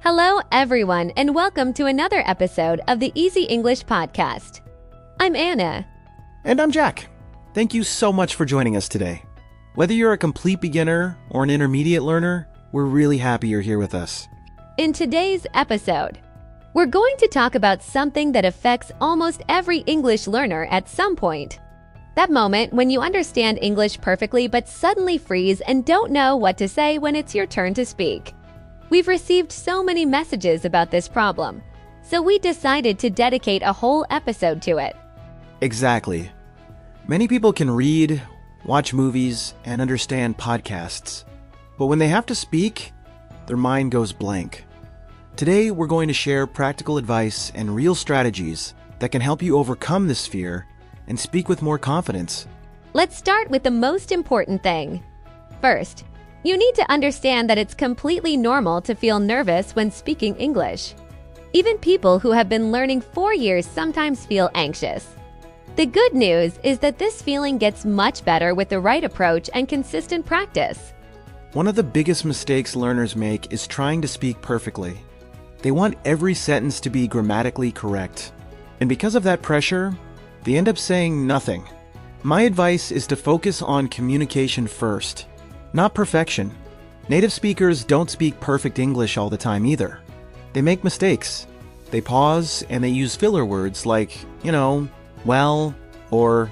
Hello, everyone, and welcome to another episode of the Easy English Podcast. I'm Anna. And I'm Jack. Thank you so much for joining us today. Whether you're a complete beginner or an intermediate learner, we're really happy you're here with us. In today's episode, we're going to talk about something that affects almost every English learner at some point. That moment when you understand English perfectly but suddenly freeze and don't know what to say when it's your turn to speak. We've received so many messages about this problem, so we decided to dedicate a whole episode to it. Exactly. Many people can read, watch movies, and understand podcasts, but when they have to speak, their mind goes blank. Today, we're going to share practical advice and real strategies that can help you overcome this fear and speak with more confidence. Let's start with the most important thing. First, you need to understand that it's completely normal to feel nervous when speaking English. Even people who have been learning for years sometimes feel anxious. The good news is that this feeling gets much better with the right approach and consistent practice. One of the biggest mistakes learners make is trying to speak perfectly. They want every sentence to be grammatically correct. And because of that pressure, they end up saying nothing. My advice is to focus on communication first, not perfection. Native speakers don't speak perfect English all the time either. They make mistakes. They pause and they use filler words like, well, or,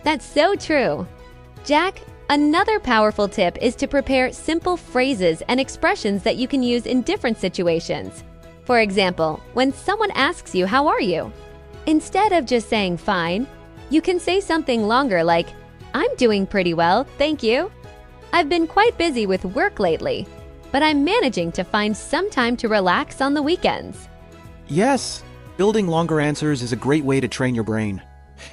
That's so true. Jack, another powerful tip is to prepare simple phrases and expressions that you can use in different situations. For example, when someone asks you, "How are you?" Instead of just saying fine, you can say something longer like, "I'm doing pretty well, thank you. I've been quite busy with work lately, but I'm managing to find some time to relax on the weekends." Yes, building longer answers is a great way to train your brain.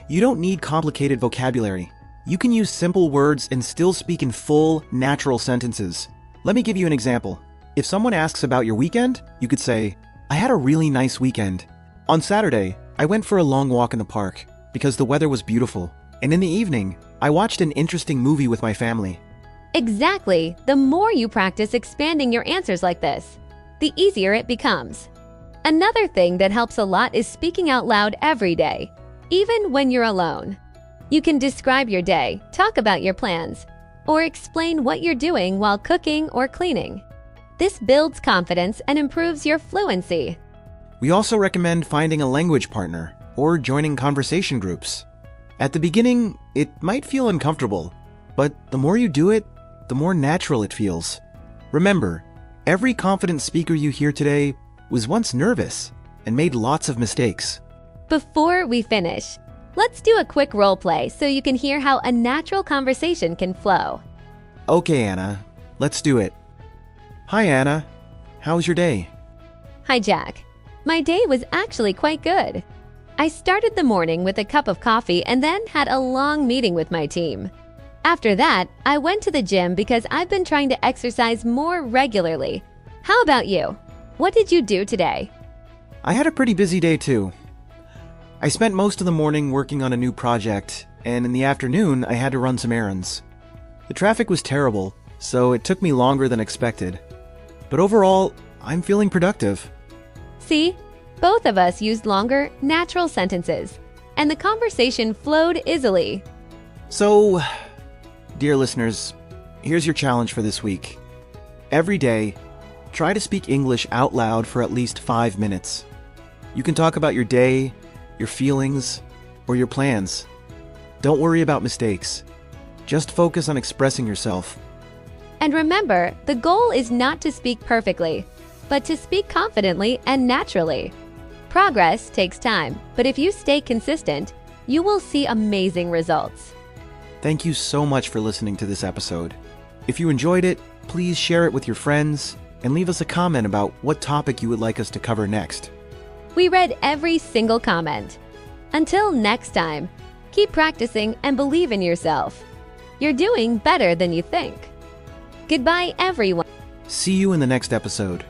You don't need complicated vocabulary. You can use simple words and still speak in full, natural sentences. Let me give you an example. If someone asks about your weekend, you could say, "I had a really nice weekend. On Saturday, I went for a long walk in the park because the weather was beautiful. And in the evening, I watched an interesting movie with my family." Exactly. The more you practice expanding your answers like this, the easier it becomes. Another thing that helps a lot is speaking out loud every day, even when you're alone. You can describe your day, talk about your plans, or explain what you're doing while cooking or cleaning. This builds confidence and improves your fluency. We also recommend finding a language partner or joining conversation groups. At the beginning, it might feel uncomfortable, but the more you do it, the more natural it feels. Remember, every confident speaker you hear today was once nervous and made lots of mistakes. Before we finish, let's do a quick role play so you can hear how a natural conversation can flow. Okay, Anna, let's do it. Hi, Anna. How's your day? Hi, Jack. My day was actually quite good. I started the morning with a cup of coffee and then had a long meeting with my team. After that, I went to the gym because I've been trying to exercise more regularly. How about you? What did you do today? I had a pretty busy day too. I spent most of the morning working on a new project, and in the afternoon I had to run some errands. The traffic was terrible, so it took me longer than expected. But overall, I'm feeling productive. See, both of us used longer, natural sentences, and the conversation flowed easily. So, dear listeners, here's your challenge for this week. Every day, try to speak English out loud for at least 5 minutes. You can talk about your day, your feelings, or your plans. Don't worry about mistakes. Just focus on expressing yourself. And remember, the goal is not to speak perfectly, but to speak confidently and naturally. Progress takes time, but if you stay consistent, you will see amazing results. Thank you so much for listening to this episode. If you enjoyed it, please share it with your friends and leave us a comment about what topic you would like us to cover next. We read every single comment. Until next time, keep practicing and believe in yourself. You're doing better than you think. Goodbye, everyone. See you in the next episode.